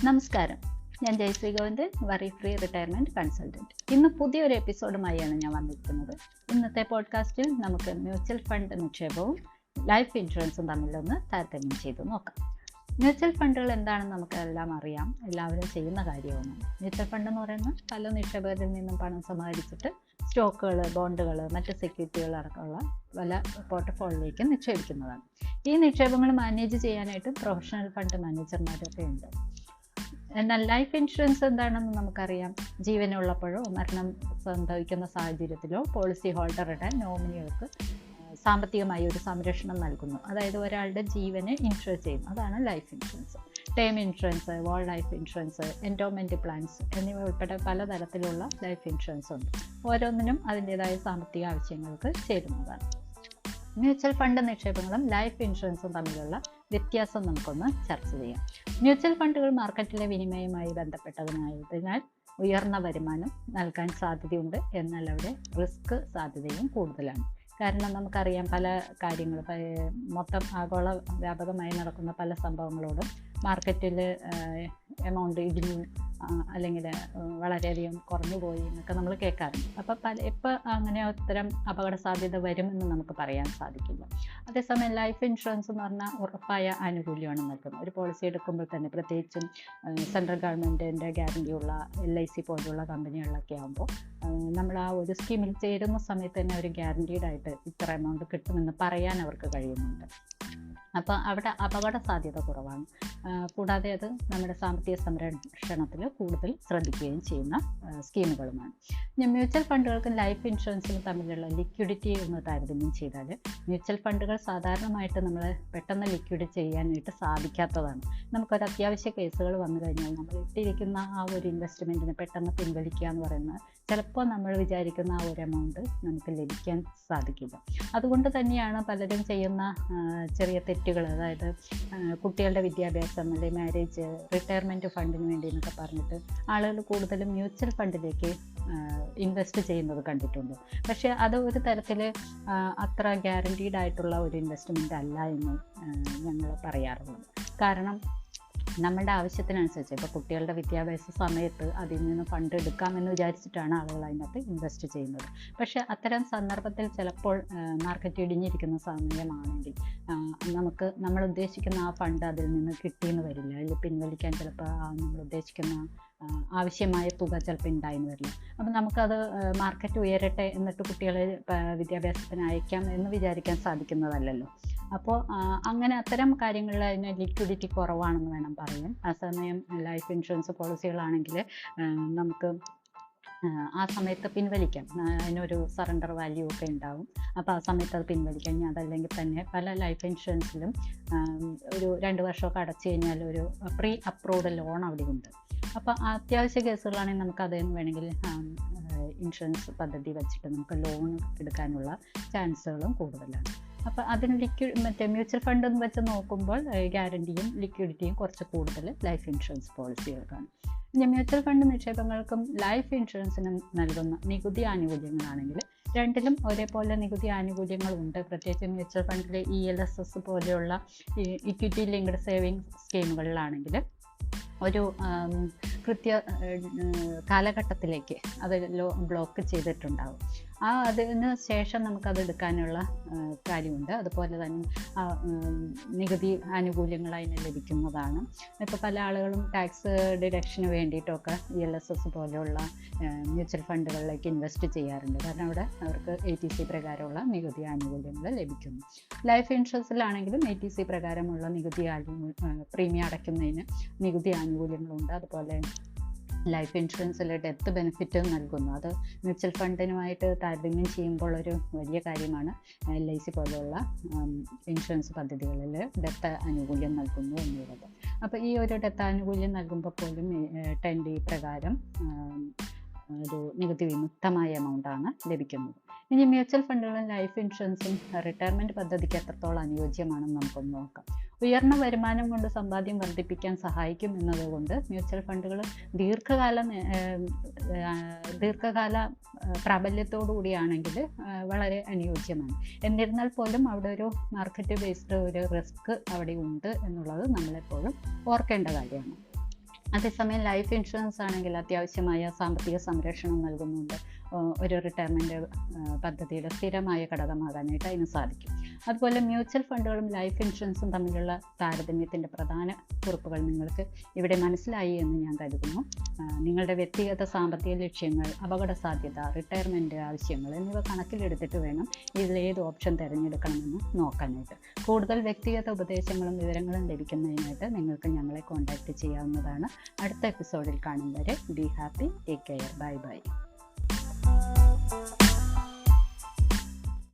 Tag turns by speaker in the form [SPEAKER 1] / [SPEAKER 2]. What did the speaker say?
[SPEAKER 1] നമസ്കാരം, ഞാൻ Jayashree Govind, worry free retirement consultant. ഇന്ന് പുതിയൊരു എപ്പിസോഡുമായാണ് ഞാൻ വന്നിരിക്കുന്നത്. ഇന്നത്തെ പോഡ്കാസ്റ്റിൽ നമുക്ക് മ്യൂച്വൽ ഫണ്ട് നിക്ഷേപവും ലൈഫ് ഇൻഷുറൻസും തമ്മിലൊന്ന് താരതമ്യം ചെയ്ത് നോക്കാം. മ്യൂച്വൽ ഫണ്ടുകൾ എന്താണെന്ന് നമുക്കെല്ലാം അറിയാം, എല്ലാവരും ചെയ്യുന്ന കാര്യമാണ്. മ്യൂച്വൽ ഫണ്ട് എന്ന് പറയുന്നത് പല നിക്ഷേപകരിൽ നിന്നും പണം സമാഹരിച്ചിട്ട് സ്റ്റോക്കുകൾ, ബോണ്ടുകൾ, മറ്റ് സെക്യൂരിറ്റികൾ അടക്കമുള്ള പല പോർട്ട്ഫോളിയോയിലേക്ക് നിക്ഷേപിക്കുന്നതാണ്. ഈ നിക്ഷേപങ്ങൾ മാനേജ് ചെയ്യാനായിട്ട് പ്രൊഫഷണൽ ഫണ്ട് മാനേജർമാരൊക്കെ ഉണ്ട്. എന്നാൽ ലൈഫ് ഇൻഷുറൻസ് എന്താണെന്ന് നമുക്കറിയാം. ജീവനുള്ളപ്പോഴോ മരണം സംഭവിക്കുന്ന സാഹചര്യത്തിലോ പോളിസി ഹോൾഡറുടെ നോമിനികൾക്ക് സാമ്പത്തികമായി ഒരു സംരക്ഷണം നൽകുന്നു. അതായത് ഒരാളുടെ ജീവനെ ഇൻഷുർ ചെയ്യുന്നു. അതാണ് life insurance. Term insurance, whole life insurance, endowment plans എന്നിവ ഉൾപ്പെടെ പലതരത്തിലുള്ള ലൈഫ് ഇൻഷുറൻസ് ഉണ്ട്. ഓരോന്നിനും അതിൻ്റേതായ സാമ്പത്തിക ആവശ്യങ്ങൾക്ക് ചേരുന്നതാണ്. മ്യൂച്വൽ ഫണ്ട് നിക്ഷേപങ്ങളും ലൈഫ് ഇൻഷുറൻസും തമ്മിലുള്ള വ്യത്യാസം നമുക്കൊന്ന് ചർച്ച ചെയ്യാം. മ്യൂച്വൽ ഫണ്ടുകൾ മാർക്കറ്റിലെ വിനിമയവുമായി ബന്ധപ്പെട്ടതിനായതിനാൽ ഉയർന്ന വരുമാനം നൽകാൻ സാധ്യതയുണ്ട്. എന്നാൽ അവിടെ റിസ്ക് സാധ്യതയും കൂടുതലാണ്. കാരണം നമുക്കറിയാം, പല കാര്യങ്ങൾ മൊത്തം ആഗോള വ്യാപകമായി നടക്കുന്ന പല സംഭവങ്ങളോടും മാർക്കറ്റിൽ എമൗണ്ട് ഇടിഞ്ഞു അല്ലെങ്കിൽ വളരെയധികം കുറഞ്ഞു പോയി എന്നൊക്കെ നമ്മൾ കേൾക്കാറുണ്ട്. അപ്പോൾ ഇപ്പോൾ അങ്ങനെ അത്തരം അപകട സാധ്യത വരുമെന്ന് നമുക്ക് പറയാൻ സാധിക്കില്ല. അതേസമയം ലൈഫ് ഇൻഷുറൻസ് എന്ന് പറഞ്ഞാൽ ഉറപ്പായ ആനുകൂല്യമാണ് നൽകുന്നത്. ഒരു പോളിസി എടുക്കുമ്പോൾ തന്നെ, പ്രത്യേകിച്ചും സെൻട്രൽ ഗവൺമെൻറ്റിൻ്റെ ഗ്യാരണ്ടിയുള്ള LIC പോലുള്ള കമ്പനികളിലൊക്കെ ആകുമ്പോൾ നമ്മൾ ആ ഒരു സ്കീമിൽ ചേരുന്ന സമയത്ത് തന്നെ ഒരു ഗ്യാരണ്ടീഡായിട്ട് ഇത്ര എമൗണ്ട് കിട്ടുമെന്ന് പറയാൻ അവർക്ക് കഴിയുന്നുണ്ട്. അപ്പോൾ അവിടെ അപകട സാധ്യത കുറവാണ്. കൂടാതെ അത് നമ്മുടെ സാമ്പത്തിക സംരക്ഷണത്തിൽ കൂടുതൽ ശ്രദ്ധിക്കുകയും ചെയ്യുന്ന സ്കീമുകളുമാണ്. മ്യൂച്വൽ ഫണ്ടുകൾക്കും ലൈഫ് ഇൻഷുറൻസിനും തമ്മിലുള്ള ലിക്വിഡിറ്റി ഒന്ന് താരതമ്യം ചെയ്താൽ, മ്യൂച്വൽ ഫണ്ടുകൾ സാധാരണമായിട്ട് നമ്മൾ പെട്ടെന്ന് ലിക്വിഡ് ചെയ്യാനായിട്ട് സാധിക്കാത്തതാണ്. നമുക്കൊരു അത്യാവശ്യ കേസുകൾ വന്നു കഴിഞ്ഞാൽ നമ്മൾ ഇട്ടിരിക്കുന്ന ആ ഒരു ഇൻവെസ്റ്റ്മെൻറ്റിന് പെട്ടെന്ന് പിൻവലിക്കുക എന്ന് പറയുന്നത് ചിലപ്പോൾ നമ്മൾ വിചാരിക്കുന്ന ആ ഒരു എമൗണ്ട് നമുക്ക് ലഭിക്കാൻ സാധിക്കില്ല. അതുകൊണ്ട് തന്നെയാണ് പലരും ചെയ്യുന്ന ചെറിയ തെറ്റുകൾ, അതായത് കുട്ടികളുടെ വിദ്യാഭ്യാസം അല്ലെങ്കിൽ മാരേജ്, റിട്ടയർമെൻറ്റ് ഫണ്ടിന് വേണ്ടി എന്നൊക്കെ പറഞ്ഞിട്ട് ആളുകൾ കൂടുതലും മ്യൂച്വൽ ഫണ്ടിലേക്ക് ഇൻവെസ്റ്റ് ചെയ്യുന്നത് കണ്ടിട്ടുണ്ട്. പക്ഷേ അത് ഒരു തരത്തിൽ അത്ര ഗ്യാരണ്ടീഡ് ആയിട്ടുള്ള ഒരു ഇൻവെസ്റ്റ്മെൻ്റ് അല്ല എന്ന് ഞങ്ങൾ പറയാറുള്ളത്. കാരണം നമ്മളുടെ ആവശ്യത്തിനനുസരിച്ച് ഇപ്പോൾ കുട്ടികളുടെ വിദ്യാഭ്യാസ സമയത്ത് അതിൽ നിന്ന് ഫണ്ട് എടുക്കാമെന്ന് വിചാരിച്ചിട്ടാണ് ആളുകൾ അതിനകത്ത് ഇൻവെസ്റ്റ് ചെയ്യുന്നത്. പക്ഷേ അത്തരം സന്ദർഭത്തിൽ ചിലപ്പോൾ മാർക്കറ്റ് ഇടിഞ്ഞിരിക്കുന്ന സമയമാണെങ്കിൽ നമ്മൾ ഉദ്ദേശിക്കുന്ന ആ ഫണ്ട് അതിൽ നിന്ന് കിട്ടിയെന്ന് വരില്ല. അതിൽ പിൻവലിക്കാൻ ചിലപ്പോൾ നമ്മൾ ഉദ്ദേശിക്കുന്ന ആവശ്യമായ തുക ചിലപ്പോൾ ഉണ്ടായെന്ന് വരില്ല. അപ്പം നമുക്കത് മാർക്കറ്റ് ഉയരട്ടെ എന്നിട്ട് കുട്ടികളെ വിദ്യാഭ്യാസത്തിന് അയക്കാം എന്ന് വിചാരിക്കാൻ സാധിക്കുന്നതല്ലല്ലോ. അപ്പോൾ അങ്ങനെ അത്തരം കാര്യങ്ങളിൽ അതിന് ലിക്വിഡിറ്റി കുറവാണെന്ന് വേണം പറയാൻ. ആ സമയം ലൈഫ് ഇൻഷുറൻസ് പോളിസികളാണെങ്കിൽ നമുക്ക് ആ സമയത്ത് പിൻവലിക്കാം. അതിനൊരു സറണ്ടർ വാല്യൂ ഒക്കെ ഉണ്ടാവും. അപ്പോൾ ആ സമയത്ത് അത് പിൻവലിക്കാം. ഇനി അതല്ലെങ്കിൽ തന്നെ പല ലൈഫ് ഇൻഷുറൻസിലും ഒരു 2 വർഷമൊക്കെ അടച്ചു കഴിഞ്ഞാൽ ഒരു പ്രീ അപ്രൂവ്ഡ് ലോൺ അവിടെ ഉണ്ട്. അപ്പോൾ അത്യാവശ്യ കേസുകളാണെങ്കിൽ നമുക്ക് അതിന് വേണമെങ്കിൽ ഇൻഷുറൻസ് പദ്ധതി വെച്ചിട്ട് നമുക്ക് ലോൺ എടുക്കാനുള്ള ചാൻസുകളും കൂടുതലാണ്. അപ്പോൾ അതിന് മ്യൂച്വൽ ഫണ്ട് എന്ന് വെച്ച് നോക്കുമ്പോൾ ഗ്യാരണ്ടിയും ലിക്വിഡിറ്റിയും കുറച്ച് കൂടുതൽ ലൈഫ് ഇൻഷുറൻസ് പോളിസികൾക്കാണ്. ഇനി മ്യൂച്വൽ ഫണ്ട് നിക്ഷേപങ്ങൾക്കും ലൈഫ് ഇൻഷുറൻസിനും നൽകുന്ന നികുതി ആനുകൂല്യങ്ങളാണെങ്കിൽ രണ്ടിലും ഒരേപോലെ നികുതി ആനുകൂല്യങ്ങളുണ്ട്. പ്രത്യേകിച്ച് മ്യൂച്വൽ ഫണ്ടിലെ ELSS പോലെയുള്ള ഇക്വിറ്റി ലിങ്ക്ഡ് സേവിങ് സ്കീമുകളിലാണെങ്കിൽ ഒരു കൃത്യ കാലഘട്ടത്തിലേക്ക് അത് ബ്ലോക്ക് ചെയ്തിട്ടുണ്ടാകും. അതിന് ശേഷം നമുക്കത് എടുക്കാനുള്ള കാര്യമുണ്ട്. അതുപോലെ തന്നെ നികുതി ആനുകൂല്യങ്ങൾ അതിന് ലഭിക്കുന്നതാണ്. ഇപ്പോൾ പല ആളുകളും ടാക്സ് ഡിഡക്ഷന് വേണ്ടിയിട്ടൊക്കെ ELSS പോലെയുള്ള മ്യൂച്വൽ ഫണ്ടുകളിലേക്ക് ഇൻവെസ്റ്റ് ചെയ്യാറുണ്ട്. കാരണം അവിടെ അവർക്ക് ATC പ്രകാരമുള്ള നികുതി ആനുകൂല്യങ്ങൾ ലഭിക്കുന്നു. ലൈഫ് ഇൻഷുറൻസിലാണെങ്കിലും ATC പ്രകാരമുള്ള നികുതി പ്രീമിയം അടയ്ക്കുന്നതിന് നികുതി ആനുകൂല്യങ്ങളുണ്ട്. അതുപോലെ ലൈഫ് ഇൻഷുറൻസിൽ ഡെത്ത് ബെനിഫിറ്റ് നൽകുന്നു. അത് മ്യൂച്വൽ ഫണ്ടിനുമായിട്ട് താരതമ്യം ചെയ്യുമ്പോൾ ഒരു വലിയ കാര്യമാണ്. LIC പോലെയുള്ള ഇൻഷുറൻസ് പദ്ധതികളിൽ ഡെത്ത് ആനുകൂല്യം നൽകുന്നു എന്നുള്ളത്. അപ്പോൾ ഈ ഒരു ഡെത്ത് ആനുകൂല്യം നൽകുമ്പോൾ പോലും 10D പ്രകാരം ഒരു നികുതി വിമുക്തമായ എമൗണ്ടാണ് ലഭിക്കുന്നത്. ഇനി മ്യൂച്വൽ ഫണ്ടുകളും ലൈഫ് ഇൻഷുറൻസും റിട്ടയർമെൻറ്റ് പദ്ധതിക്ക് എത്രത്തോളം അനുയോജ്യമാണെന്ന് നമുക്കൊന്ന് നോക്കാം. ഉയർന്ന വരുമാനം കൊണ്ട് സമ്പാദ്യം വർദ്ധിപ്പിക്കാൻ സഹായിക്കും എന്നതുകൊണ്ട് മ്യൂച്വൽ ഫണ്ടുകൾ ദീർഘകാല പ്രാബല്യത്തോടു കൂടിയാണെങ്കിൽ വളരെ അനുയോജ്യമാണ്. എന്നിരുന്നാൽ പോലും അവിടെ ഒരു മാർക്കറ്റ് ബേസ്ഡ് ഒരു റിസ്ക് അവിടെ ഉണ്ട് എന്നുള്ളത് നമ്മളെപ്പോഴും ഓർക്കേണ്ട കാര്യമാണ്. അതേസമയം ലൈഫ് ഇൻഷുറൻസ് ആണെങ്കിൽ അത്യാവശ്യമായ സാമ്പത്തിക സംരക്ഷണം നൽകുന്നുണ്ട്. ഒരു റിട്ടയർമെൻറ്റ് പദ്ധതിയുടെ സ്ഥിരമായ ഘടകമാകാനായിട്ട് അതിന് സാധിക്കും. അതുപോലെ മ്യൂച്വൽ ഫണ്ടുകളും ലൈഫ് ഇൻഷുറൻസും തമ്മിലുള്ള താരതമ്യത്തിൻ്റെ പ്രധാന കുറിപ്പുകൾ നിങ്ങൾക്ക് ഇവിടെ മനസ്സിലായി എന്ന് ഞാൻ കരുതുന്നു. നിങ്ങളുടെ വ്യക്തിഗത സാമ്പത്തിക ലക്ഷ്യങ്ങൾ, അപകട സാധ്യത, റിട്ടയർമെൻറ്റ് ആവശ്യങ്ങൾ എന്നിവ കണക്കിലെടുത്തിട്ട് വേണം ഇതിലേത് ഓപ്ഷൻ തിരഞ്ഞെടുക്കണമെന്ന് നോക്കാനായിട്ട്. കൂടുതൽ വ്യക്തിഗത ഉപദേശങ്ങളും വിവരങ്ങളും ലഭിക്കുന്നതിനായിട്ട് നിങ്ങൾക്ക് ഞങ്ങളെ കോൺടാക്റ്റ് ചെയ്യാവുന്നതാണ്. അടുത്ത എപ്പിസോഡിൽ കാണും വരെ be happy, take care, bye bye.